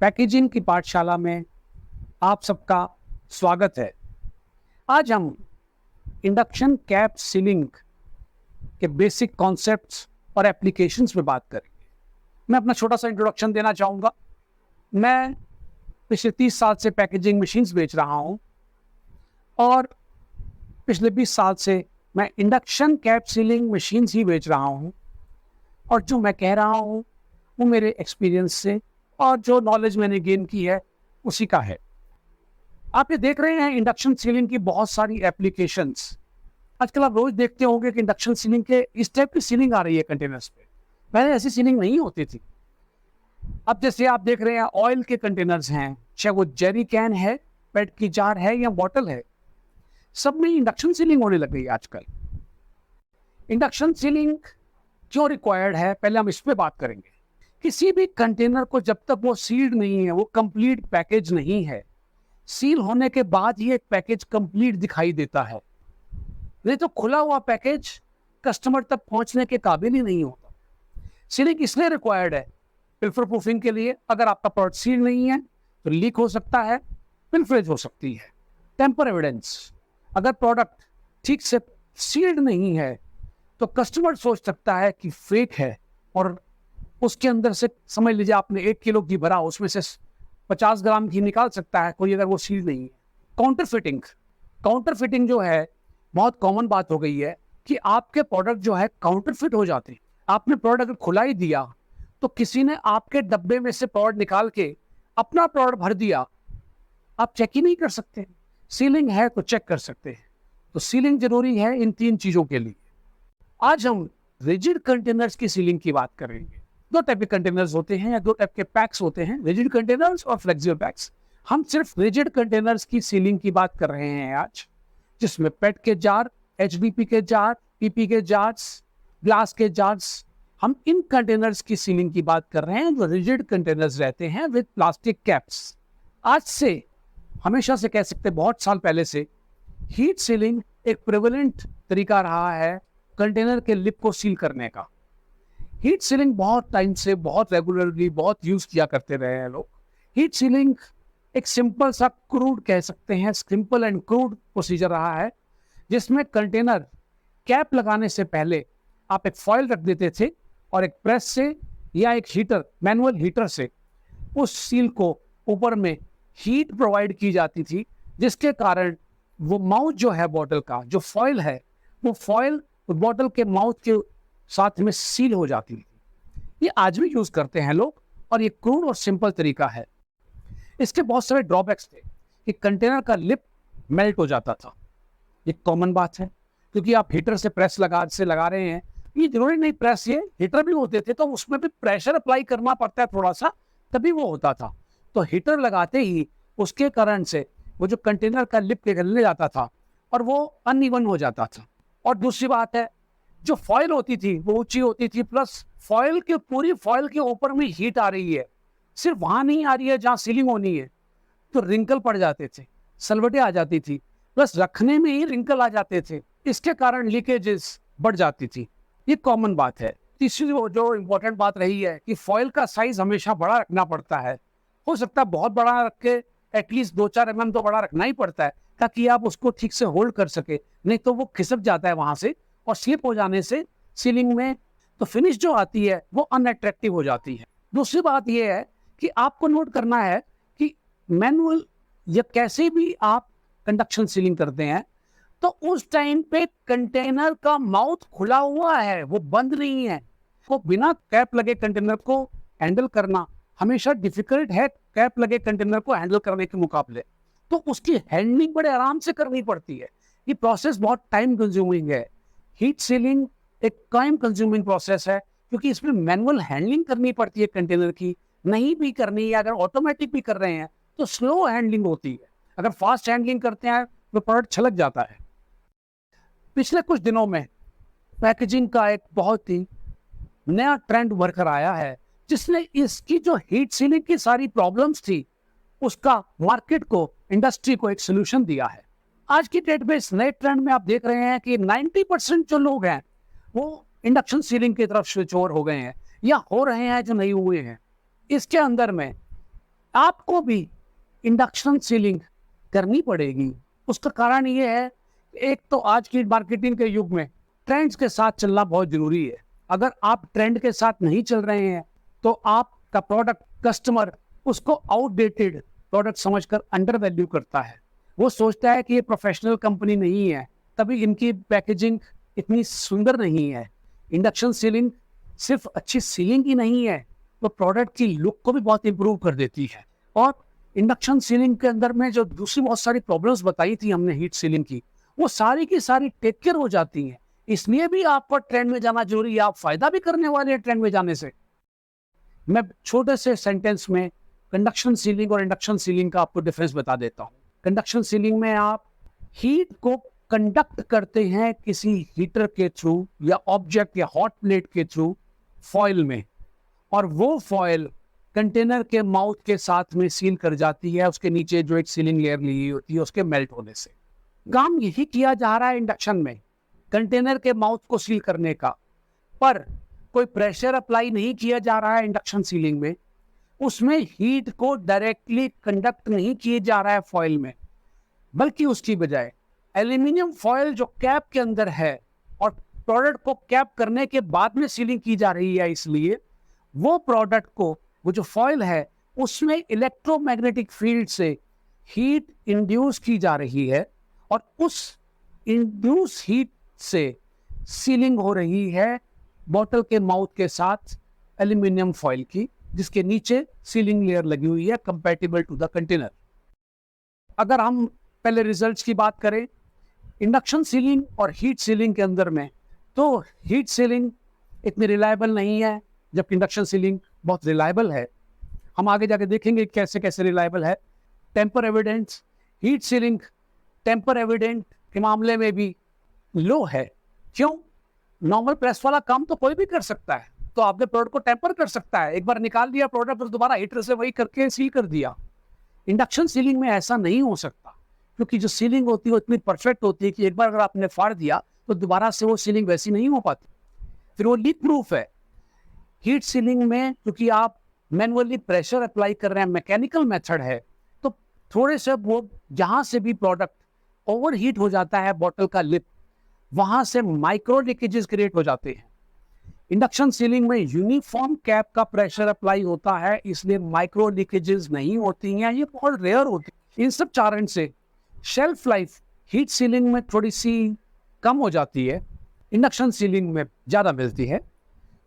Packaging की पाठशाला में आप सबका स्वागत है। आज हम इंडक्शन कैप सीलिंग के बेसिक कॉन्सेप्ट्स और एप्लीकेशंस पे बात करेंगे। मैं अपना छोटा सा इंट्रोडक्शन देना चाहूँगा। मैं पिछले 30 साल से पैकेजिंग मशीन्स बेच रहा हूँ और पिछले 20 साल से मैं इंडक्शन कैप सीलिंग मशीन्स ही बेच रहा हूँ। और जो मैं कह रहा हूँ वो मेरे एक्सपीरियंस से और जो नॉलेज मैंने गेन की है उसी का है। आप ये देख रहे हैं इंडक्शन सीलिंग की बहुत सारी एप्लीकेशंस। आजकल आप रोज देखते होंगे कि इंडक्शन सीलिंग के इस टाइप की सीलिंग आ रही है कंटेनर्स पे। पहले ऐसी सीलिंग नहीं होती थी। अब जैसे आप देख रहे हैं ऑयल के कंटेनर्स हैं, चाहे वो जेरी कैन है, पेट की जार है या बॉटल है, सब में इंडक्शन सीलिंग होने लग गई आजकल। इंडक्शन सीलिंग क्यों रिक्वायर्ड है, पहले हम इस पे बात करेंगे। किसी भी कंटेनर को जब तक वो सील्ड नहीं है, वो कंप्लीट पैकेज नहीं है, सील होने के बाद ही एक पैकेज कंप्लीट दिखाई देता है। नहीं तो खुला हुआ पैकेज कस्टमर तक पहुंचने के काबिल ही नहीं होता। सीलिंग इसलिए रिक्वायर्ड है पिल्फर प्रूफिंग के लिए। अगर आपका प्रोडक्ट सील नहीं है तो लीक हो सकता है, पिल्फरेज हो सकती है। टेम्पर एविडेंस, अगर प्रोडक्ट ठीक से सील्ड नहीं है तो कस्टमर सोच सकता है कि फेक है और उसके अंदर से समझ लीजिए आपने 1 किलो घी भरा, उसमें से 50 ग्राम घी निकाल सकता है कोई, अगर वो सील नहीं है। काउंटरफिटिंग जो है बहुत कॉमन बात हो गई है कि आपके प्रोडक्ट जो है काउंटरफिट हो जाते हैं। आपने प्रोडक्ट अगर खुला ही दिया तो किसी ने आपके डब्बे में से प्रोडक्ट निकाल के अपना प्रोडक्ट भर दिया, आप चेक ही नहीं कर सकते। सीलिंग है तो चेक कर सकते हैं। तो सीलिंग जरूरी है इन 3 चीजों के लिए। आज हम रिजिड कंटेनर्स की सीलिंग की बात करेंगे। 2 टाइप के कंटेनर्स होते हैं या 2 टाइप के पैक्स होते हैं, रिजिड कंटेनर्स और फ्लेक्सिबल पैक्स। हम सिर्फ रिजिड कंटेनर्स की सीलिंग की बात कर रहे हैं आज, जिसमें पेट के जार, एचडीपी के जार, पीपी के जार्स, ग्लास के जार्स, हम इन कंटेनर्स की सीलिंग की बात कर रहे हैं जो रिजिड कंटेनर्स रहते हैं विद प्लास्टिक कैप्स। आज से, हमेशा से कह सकते बहुत साल पहले से, हीट सीलिंग एक प्रेवलेंट तरीका रहा है कंटेनर के लिप को सील करने का। हीट सीलिंग बहुत टाइम से, बहुत रेगुलरली, बहुत यूज किया करते रहे हैं लोग। हीट सीलिंग एक सिंपल सा क्रूड कह सकते हैं, सिंपल एंड क्रूड प्रोसीजर रहा है, जिसमें कंटेनर कैप लगाने से पहले आप एक फॉयल रख देते थे और एक प्रेस से या एक हीटर, मैनुअल हीटर से उस सील को ऊपर में हीट प्रोवाइड की जाती थी, जिसके कारण वो माउथ जो है बॉटल का, जो फॉयल है, वो फॉयल बॉटल के माउथ के साथ में सील हो जाती थी। ये आज भी यूज करते हैं लोग और ये क्रूड और सिंपल तरीका है। इसके बहुत सारे ड्रॉबैक्स थे कि कंटेनर का लिप मेल्ट हो जाता था। ये कॉमन बात है क्योंकि आप हीटर से प्रेस लगा रहे हैं। ये जरूरी नहीं प्रेस, ये हीटर भी होते थे तो उसमें भी प्रेशर अप्लाई करना पड़ता है थोड़ा सा, तभी वो होता था। तो हीटर लगाते ही उसके कारण से वो जो कंटेनर का लिप पिघलने जाता था और वो अनइवन हो जाता था। और दूसरी बात है, जो फॉयल होती थी वो ऊंची होती थी, प्लस फॉयल के, पूरी फॉयल के ऊपर में हीट आ रही है, सिर्फ वहां नहीं आ रही है जहां सीलिंग होनी है, तो रिंकल पड़ जाते थे, सलवटें आ जाती थी, प्लस रखने में ही रिंकल आ जाते थे। इसके कारण लीकेजेस बढ़ जाती थी। ये कॉमन बात है। तीसरी जो इंपॉर्टेंट बात रही है कि फॉयल का साइज हमेशा बड़ा रखना पड़ता है। हो सकता है बहुत बड़ा रख के एटलीस्ट 2-4 mm तो बड़ा रखना ही पड़ता है ताकि आप उसको ठीक से होल्ड कर सके, नहीं तो वो खिसक जाता है वहां से और स्लिप हो जाने से सीलिंग में तो फिनिश जो आती है वो अनअट्रैक्टिव हो जाती है। दूसरी बात यह है कि आपको नोट करना है कि मैनुअल या कैसे भी आप कंडक्शन सीलिंग करते हैं तो उस टाइम पे कंटेनर का माउथ खुला हुआ है, वो बंद नहीं है। तो बिना कैप लगे कंटेनर को हैंडल करना हमेशा डिफिकल्ट है कैप लगे कंटेनर को हैंडल करने के मुकाबले। तो उसकी हैंडलिंग बड़े आराम से करनी पड़ती है। ये प्रोसेस बहुत टाइम कंज्यूमिंग है। हीट सीलिंग एक टाइम कंज्यूमिंग प्रोसेस है क्योंकि इसमें मैनुअल हैंडलिंग करनी पड़ती है कंटेनर की। नहीं भी करनी है, अगर ऑटोमेटिक भी कर रहे हैं तो स्लो हैंडलिंग होती है। अगर फास्ट हैंडलिंग करते हैं तो प्रोडक्ट छलक जाता है। पिछले कुछ दिनों में पैकेजिंग का एक बहुत ही नया ट्रेंड उभर कर आया है, जिसने इसकी जो हीट सीलिंग की सारी प्रॉब्लम्स थी उसका मार्केट को, इंडस्ट्री को एक सोल्यूशन दिया है। आज की डेट में इस नए ट्रेंड में आप देख रहे हैं कि 90% जो लोग हैं वो इंडक्शन सीलिंग की तरफ स्विच ओवर हो गए हैं या हो रहे हैं जो नहीं हुए हैं। इसके अंदर में आपको भी इंडक्शन सीलिंग करनी पड़ेगी। उसका कारण ये है, एक तो आज की मार्केटिंग के युग में ट्रेंड्स के साथ चलना बहुत जरूरी है। अगर आप ट्रेंड के साथ नहीं चल रहे हैं तो आपका प्रोडक्ट कस्टमर उसको आउटडेटेड प्रोडक्ट समझकर अंडर वैल्यू करता है। वो सोचता है कि ये प्रोफेशनल कंपनी नहीं है, तभी इनकी पैकेजिंग इतनी सुंदर नहीं है। इंडक्शन सीलिंग सिर्फ अच्छी सीलिंग ही नहीं है, वो प्रोडक्ट की लुक को भी बहुत इंप्रूव कर देती है। और इंडक्शन सीलिंग के अंदर में जो दूसरी बहुत सारी प्रॉब्लम्स बताई थी हमने हीट सीलिंग की, वो सारी की सारी टेक केयर हो जाती हैं। इसलिए भी आपको ट्रेंड में जाना जरूरी है, आप फायदा भी करने वाले हैं ट्रेंड में जाने से। मैं छोटे से सेंटेंस में कंडक्शन सीलिंग और इंडक्शन सीलिंग का आपको डिफरेंस बता देता हूँ। कंडक्शन सीलिंग में आप हीट को कंडक्ट करते हैं किसी हीटर के थ्रू या ऑब्जेक्ट या हॉट प्लेट के थ्रू फॉइल में, और वो फॉइल कंटेनर के माउथ के साथ में सील कर जाती है, उसके नीचे जो एक सीलिंग लेयर ली होती है उसके मेल्ट होने से। काम यही किया जा रहा है इंडक्शन में, कंटेनर के माउथ को सील करने का, पर कोई प्रेशर अप्लाई नहीं किया जा रहा है इंडक्शन सीलिंग में। उसमें हीट को डायरेक्टली कंडक्ट नहीं किया जा रहा है फॉइल में, बल्कि उसकी बजाय एल्यूमिनियम फॉइल जो कैप के अंदर है और प्रोडक्ट को कैप करने के बाद में सीलिंग की जा रही है, इसलिए वो प्रोडक्ट को, वो जो फॉइल है उसमें इलेक्ट्रोमैग्नेटिक फील्ड से हीट इंड्यूस की जा रही है और उस इंड्यूस हीट से सीलिंग हो रही है बोतल के माउथ के साथ एल्यूमिनियम फॉइल की, जिसके नीचे सीलिंग लेयर लगी हुई है कंपैटिबल टू द कंटेनर। अगर हम पहले रिजल्ट्स की बात करें इंडक्शन सीलिंग और हीट सीलिंग के अंदर में, तो हीट सीलिंग इतनी रिलायबल नहीं है, जबकि इंडक्शन सीलिंग बहुत रिलायबल है। हम आगे जाके देखेंगे कैसे कैसे रिलायबल है। Tamper evidence, heat sealing tamper evident के मामले में भी लो है। क्यों? नॉर्मल प्रेस वाला काम तो कोई भी कर सकता है, तो आपके प्रोडक्ट को टेम्पर कर सकता है, एक बार निकाल दिया प्रोडक्ट और दोबारा हीटर से वही करके सील कर दिया। इंडक्शन सीलिंग में ऐसा नहीं हो सकता, क्योंकि जो सीलिंग होती है वो इतनी परफेक्ट होती है कि एक बार अगर आपने फाड़ दिया तो दोबारा से वो सीलिंग वैसी नहीं हो पाती, फिर वो लीक प्रूफ है। हीट सीलिंग में क्योंकि आप मैनुअली प्रेशर अप्लाई कर रहे हैं, मैकेनिकल मेथड है, तो थोड़े से वो जहां से भी प्रोडक्ट ओवर हीट हो जाता है बॉटल का लिप, वहां से माइक्रो लीकेजेस क्रिएट हो जाते हैं। इंडक्शन सीलिंग में यूनिफॉर्म कैप का प्रेशर अप्लाई होता है, इसलिए माइक्रो लीकेजेस नहीं होती हैं, ये बहुत रेयर होती है। इन सब कारण से शेल्फ लाइफ हीट सीलिंग में थोड़ी सी कम हो जाती है, इंडक्शन सीलिंग में ज़्यादा मिलती है।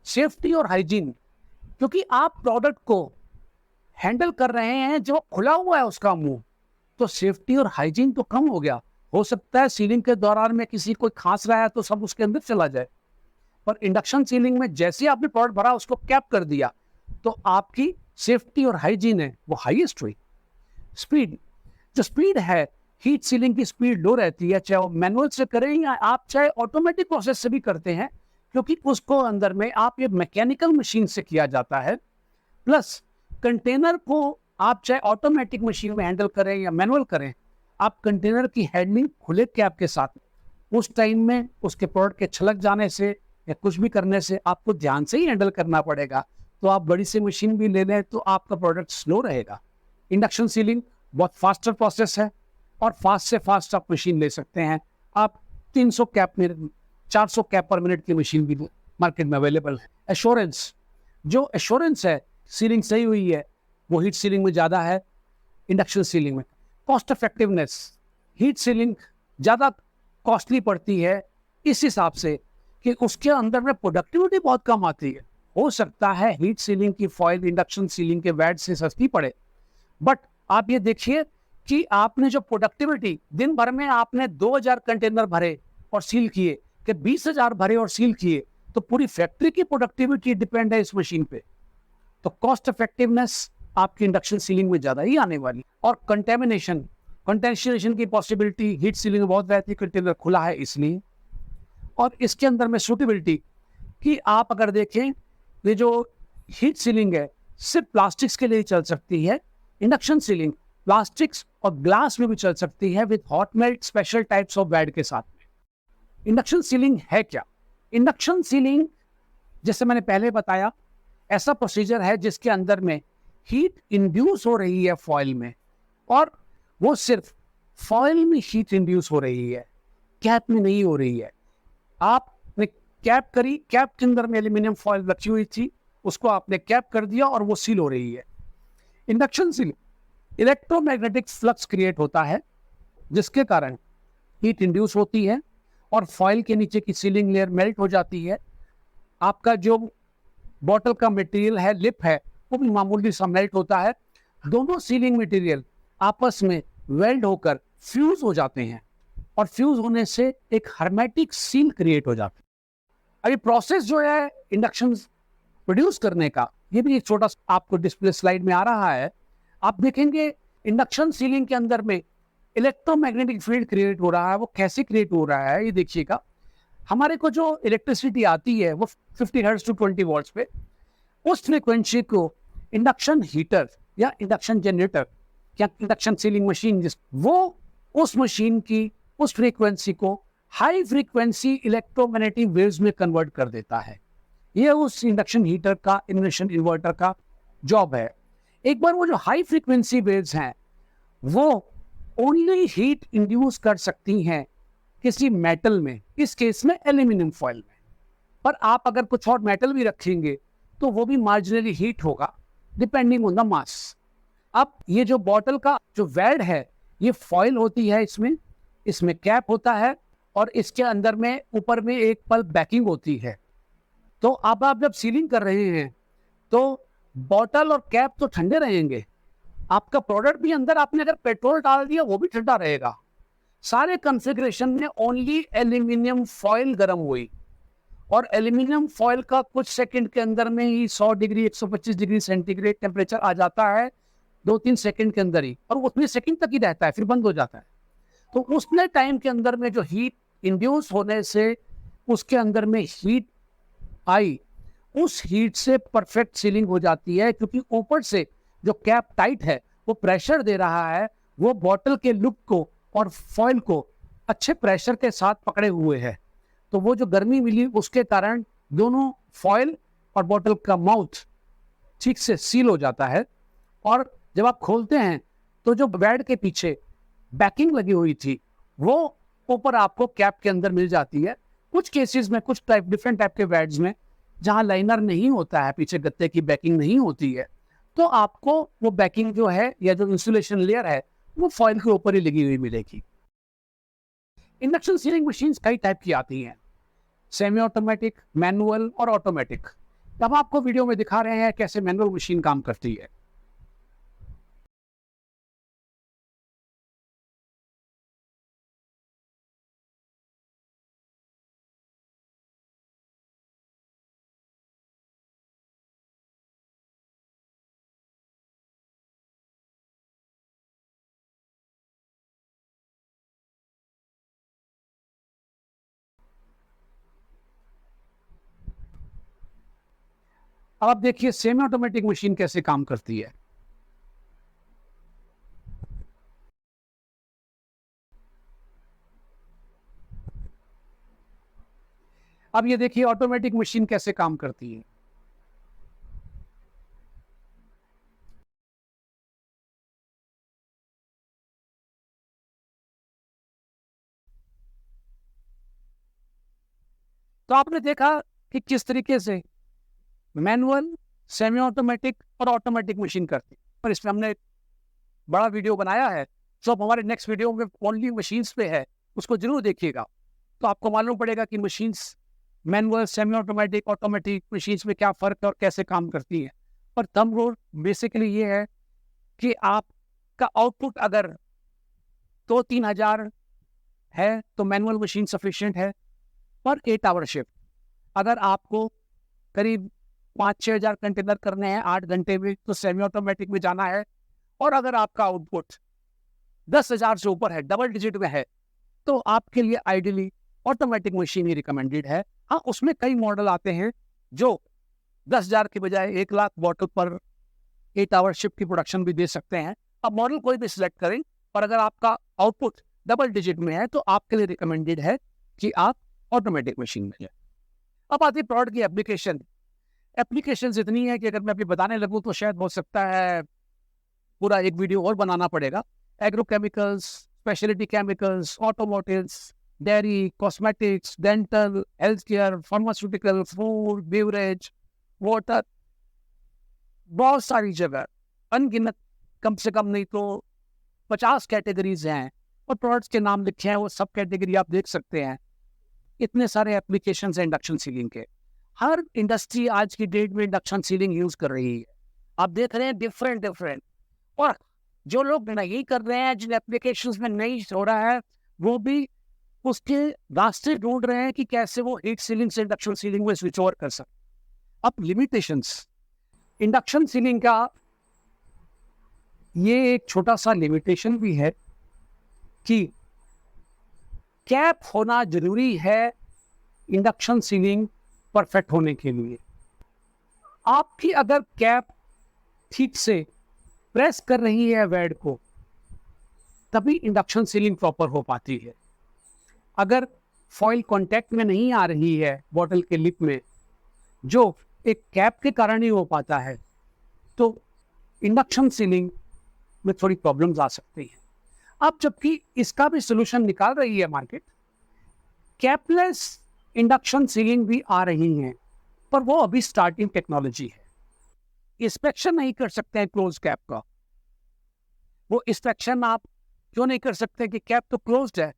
सेफ्टी और हाइजीन, क्योंकि आप प्रोडक्ट को हैंडल कर रहे हैं जो खुला हुआ है उसका मुंह, तो सेफ्टी और हाइजीन तो कम हो गया। हो सकता है सीलिंग के दौरान में किसी कोई खांस रहा है तो सब उसके अंदर चला जाए, पर इंडक्शन सीलिंग में जैसे ही आपने प्रोडक्ट भरा उसको कैप कर दिया तो आपकी सेफ्टी और हाइजीन है वो हाईएस्ट हुई। स्पीड, जो स्पीड है हीट सीलिंग की स्पीड लो रहती है, चाहे वो मैनुअल से करें या आप चाहे ऑटोमेटिक प्रोसेस से भी करते हैं, क्योंकि उसको अंदर में आप ये मैकेनिकल मशीन से किया जाता है। प्लस कंटेनर को आप चाहे ऑटोमेटिक मशीन में हैंडल करें या मैनुअल करें, आप कंटेनर की हैंडलिंग खुले कैप के साथ, उस टाइम में उसके प्रोडक्ट के छलक जाने से या कुछ भी करने से आपको ध्यान से ही हैंडल करना पड़ेगा। तो आप बड़ी सी मशीन भी ले लें तो आपका प्रोडक्ट स्लो रहेगा। इंडक्शन सीलिंग बहुत फास्टर प्रोसेस है और फास्ट से फास्ट आप मशीन ले सकते हैं। आप 300 कैप मिनट 400 कैप पर मिनट की मशीन भी मार्केट में अवेलेबल है। एश्योरेंस, जो एश्योरेंस है सीलिंग सही हुई है वो हीट सीलिंग में ज़्यादा है, इंडक्शन सीलिंग में। कॉस्ट इफेक्टिवनेस, हीट सीलिंग ज़्यादा कॉस्टली पड़ती है इस हिसाब से कि उसके अंदर में प्रोडक्टिविटी बहुत कम आती है। हो सकता है हीट सीलिंग की फॉइल इंडक्शन सीलिंग के वैट से सस्ती पड़े, बट आप ये देखिए कि आपने जो प्रोडक्टिविटी दिन भर में आपने 2000 कंटेनर भरे और सील किए कि 20,000 भरे और सील किए, तो पूरी फैक्ट्री की प्रोडक्टिविटी डिपेंड है इस मशीन पे। तो कॉस्ट इफेक्टिवनेस आपकी इंडक्शन सीलिंग में ज़्यादा ही आने वाली। और कंटेमिनेशन की पॉसिबिलिटी हीट सीलिंग में बहुत रहती है, कंटेनर खुला है इसलिए। और इसके अंदर में सूटेबिलिटी कि आप अगर देखें ये जो हीट सीलिंग है सिर्फ प्लास्टिक्स के लिए चल सकती है, इंडक्शन सीलिंग प्लास्टिक्स और ग्लास में भी चल सकती है with hot melt special types of bed के साथ में। इंडक्शन सीलिंग है क्या? इंडक्शन सीलिंग जैसे मैंने पहले बताया ऐसा प्रोसीजर है जिसके अंदर में हीट इंड्यूस हो रही है फॉइल में, और वो सिर्फ फॉइल में हीट इंड्यूस हो रही है, कैप में नहीं हो रही है। आपने कैप करी, कैप के अंदर में एल्यूमिनियम फॉइल रखी हुई थी, उसको आपने कैप कर दिया और वो सील हो रही है। Induction seal electromagnetic flux create होता है, जिसके कारण हीट इंड्यूस होती है और फॉइल के नीचे की सीलिंग लेयर मेल्ट हो जाती है। आपका जो बॉटल का मटेरियल है, लिप है, वो भी मामूली सा मेल्ट होता है। दोनों सीलिंग मटेरियल आपस में वेल्ड होकर फ्यूज हो जाते हैं, और फ्यूज होने से एक हर्मेटिक सील क्रिएट हो जाती है। अभी प्रोसेस जो है इंडक्शन प्रोड्यूस करने का, ये भी एक छोटा आपको डिस्प्ले स्लाइड में आ रहा है। आप देखेंगे इंडक्शन सीलिंग के अंदर में इलेक्ट्रोमैग्नेटिक फील्ड क्रिएट हो रहा है। वो कैसे क्रिएट हो रहा है ये देखिएगा। हमारे को जो इलेक्ट्रिसिटी आती है वो 50 हर्ट्ज टू 20 वॉल्ट्स पे, उस फ्रीक्वेंसी को इंडक्शन हीटर या इंडक्शन जनरेटर या इंडक्शन सीलिंग मशीन, वो उस मशीन की उस फ्रीक्वेंसी को हाई फ्रीक्वेंसी इलेक्ट्रोमैग्नेटिक वेव्स में कन्वर्ट कर देता है। ये उस इंडक्शन हीटर का, इंडक्शन इन्वर्टर का जॉब है। एक बार वो जो हाई फ्रीक्वेंसी वेव्स हैं वो ओनली हीट इंड्यूस कर सकती हैं किसी मेटल में, इस केस में एल्यूमिनियम फॉइल में। पर आप अगर कुछ और मेटल भी रखेंगे तो वो भी मार्जिनली हीट होगा, डिपेंडिंग ऑन द मास। अब ये जो बॉटल का जो वैड है, ये फॉइल होती है, इसमें कैप होता है, और इसके अंदर में ऊपर में एक पल्प बैकिंग होती है। तो अब आप जब सीलिंग कर रहे हैं तो बॉटल और कैप तो ठंडे रहेंगे, आपका प्रोडक्ट भी अंदर, आपने अगर पेट्रोल डाल दिया वो भी ठंडा रहेगा। सारे कॉन्फ़िगरेशन में ओनली एल्यूमिनियम फॉइल गर्म हुई, और एल्यूमिनियम फॉइल का कुछ सेकंड के अंदर में ही 100 डिग्री 125 डिग्री सेंटीग्रेड टेम्परेचर आ जाता है, 2-3 सेकंड के अंदर ही, और उतने सेकंड तक ही रहता है, फिर बंद हो जाता है। तो उतने टाइम के अंदर में जो हीट इंड्यूस होने से उसके अंदर में हीट आई, उस हीट से परफेक्ट सीलिंग हो जाती है, क्योंकि ऊपर से जो कैप टाइट है वो प्रेशर दे रहा है, वो बॉटल के लुक को और फॉइल को अच्छे प्रेशर के साथ पकड़े हुए है। तो वो जो गर्मी मिली उसके कारण दोनों फॉइल और बॉटल का माउथ ठीक से सील हो जाता है। और जब आप खोलते हैं तो जो बेड के पीछे बैकिंग लगी हुई थी वो ऊपर आपको कैप के अंदर मिल जाती है। कुछ केसेस में, कुछ डिफरेंट टाइप के बेड्स में जहां लाइनर नहीं होता है, पीछे गत्ते की बैकिंग नहीं होती है, तो आपको वो बैकिंग जो है या जो इंसुलेशन लेयर है वो फॉइल के ऊपर ही लगी हुई मिलेगी। इंडक्शन सीलिंग मशीन्स कई टाइप की आती हैं, सेमी ऑटोमेटिक, मैनुअल और ऑटोमेटिक। तब आपको वीडियो में दिखा रहे हैं कैसे मैनुअल मशीन काम करती है। अब आप देखिए सेमी ऑटोमेटिक मशीन कैसे काम करती है। अब ये देखिए ऑटोमेटिक मशीन कैसे काम करती है। तो आपने देखा कि किस तरीके से मैनुअल, सेमी ऑटोमेटिक और ऑटोमेटिक मशीन करती है, और इसमें हमने एक बड़ा वीडियो बनाया है जो अब हमारे नेक्स्ट वीडियो में ओनली मशीन्स पे है, उसको जरूर देखिएगा। तो आपको मालूम पड़ेगा कि machines manual, semi automatic, automatic machines में क्या फ़र्क है और कैसे काम करती है। पर थंब रूल बेसिकली ये है कि आपका आउटपुट अगर 2-3 हज़ार है तो मैनुअल मशीन सफिशिएंट है पर 8 आवर शिफ्ट। अगर आपको करीब 5-6 हज़ार कंटेनर करने हैं 8 घंटे में तो सेमी ऑटोमेटिक में जाना है। और अगर आपका आउटपुट 10,000 से ऊपर है, डबल डिजिट में है, तो आपके लिए आइडियली ऑटोमेटिक मशीन ही रिकमेंडेड है। हाँ, उसमें कई मॉडल आते हैं जो 10,000 की बजाय 1 लाख बॉटल पर 8 आवर शिफ्ट की प्रोडक्शन भी दे सकते हैं। अब मॉडल कोई भी सिलेक्ट करें, और अगर आपका आउटपुट डबल डिजिट में है तो आपके लिए रिकमेंडेड है कि आप ऑटोमेटिक मशीन में जाए। अब आती है प्रोडक्ट की एप्लीकेशन। एप्लीकेशंस इतनी है कि अगर मैं अभी बताने लगूँ तो शायद हो सकता है पूरा एक वीडियो और बनाना पड़ेगा। Agrochemicals, speciality chemicals, automotives, dairy, cosmetics, dental, health care, pharmaceutical, food, beverage, water, बहुत सारी जगह, अनगिनत, कम से कम नहीं तो 50 कैटेगरीज हैं और प्रोडक्ट्स के नाम लिखे हैं, वो सब कैटेगरी आप देख सकते हैं। इतने सारे एप्लीकेशन हैं इंडक्शन सीलिंग के। हर इंडस्ट्री आज की डेट में इंडक्शन सीलिंग यूज कर रही है। आप देख रहे हैं डिफरेंट डिफरेंट, और जो लोग नहीं कर रहे हैं, जिन एप्लीकेशंस में नहीं हो रहा है, वो भी उसके रास्ते ढूंढ रहे हैं कि कैसे वो हीट सीलिंग से इंडक्शन सीलिंग में स्विच ओवर कर सकते। अब लिमिटेशंस, इंडक्शन सीलिंग का ये एक छोटा सा लिमिटेशन भी है कि कैप होना जरूरी है इंडक्शन सीलिंग परफेक्ट होने के लिए। आपकी अगर कैप ठीक से प्रेस कर रही है वेड को, तभी इंडक्शन सीलिंग प्रॉपर हो पाती है। अगर फॉइल कांटेक्ट में नहीं आ रही है बॉटल के लिप में, जो एक कैप के कारण ही हो पाता है, तो इंडक्शन सीलिंग में थोड़ी प्रॉब्लम्स आ सकती हैं। अब जबकि इसका भी सोल्यूशन निकाल रही है मार्केट, कैपलेस इंडक्शन सीलिंग भी आ रही हैं, पर वो अभी स्टार्टिंग टेक्नोलॉजी है। इंस्पेक्शन नहीं कर सकते हैं क्लोज कैप का। वो इंस्पेक्शन आप क्यों नहीं कर सकते कि कैप तो क्लोज्ड है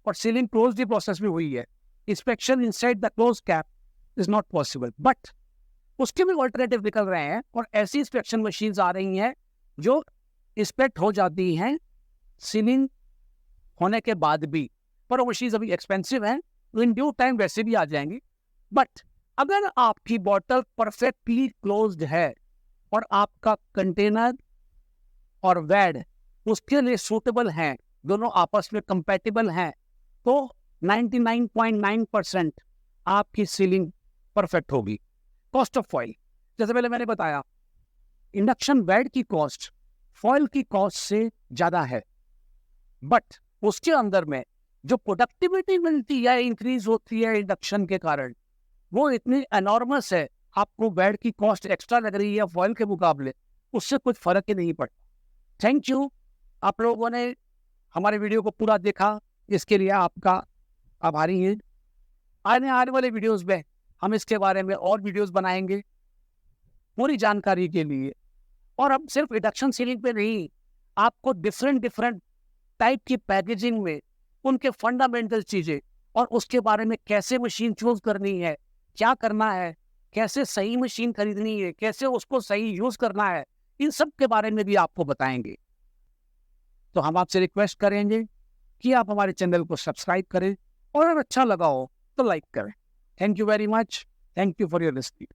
और सीलिंग क्लोज्ड ही प्रोसेस में हुई है। Inspection inside the close cap is not possible, but उसके भी ऑल्टरनेटिव निकल रहे हैं और ऐसी इंस्पेक्शन मशीन्स आ रही हैं जो इंस्पेक्ट हो जाती हैं सीलिंग होने के बाद भी। पर वो मशीन्स अभी एक्सपेंसिव हैं, इन ड्यू टाइम वैसे भी आ जाएंगी। बट अगर आपकी बॉटल परफेक्टली क्लोज्ड है और आपका कंटेनर और वेड उसके लिए सूटेबल हैं, दोनों आपस में कंपैटिबल हैं, तो 99.9% आपकी सीलिंग परफेक्ट होगी। कॉस्ट ऑफ फॉइल, जैसे पहले मैंने बताया, इंडक्शन वेड की कॉस्ट फॉइल की कॉस्ट से ज्यादा है, बट उसके अंदर में जो प्रोडक्टिविटी मिलती है, इंक्रीज होती है इंडक्शन के कारण, वो इतनी एनॉर्मस है। आपको वेड की कॉस्ट एक्स्ट्रा लग रही है फॉइल के मुकाबले, उससे कुछ फर्क ही नहीं पड़ता। थैंक यू, आप लोगों ने हमारे वीडियो को पूरा देखा, इसके लिए आपका आभारी हैं। आने वाले वीडियोस में हम इसके बारे में और वीडियोस बनाएंगे पूरी जानकारी के लिए। और हम सिर्फ इंडक्शन सीलिंग पे नहीं, आपको डिफरेंट टाइप की पैकेजिंग में उनके फंडामेंटल चीजें और उसके बारे में कैसे मशीन चूज करनी है, क्या करना है, कैसे सही मशीन खरीदनी है, कैसे उसको सही यूज करना है, इन सब के बारे में भी आपको बताएंगे। तो हम आपसे रिक्वेस्ट करेंगे कि आप हमारे चैनल को सब्सक्राइब करें और अगर अच्छा लगा हो तो लाइक करें। Thank you very much. Thank you for your listening.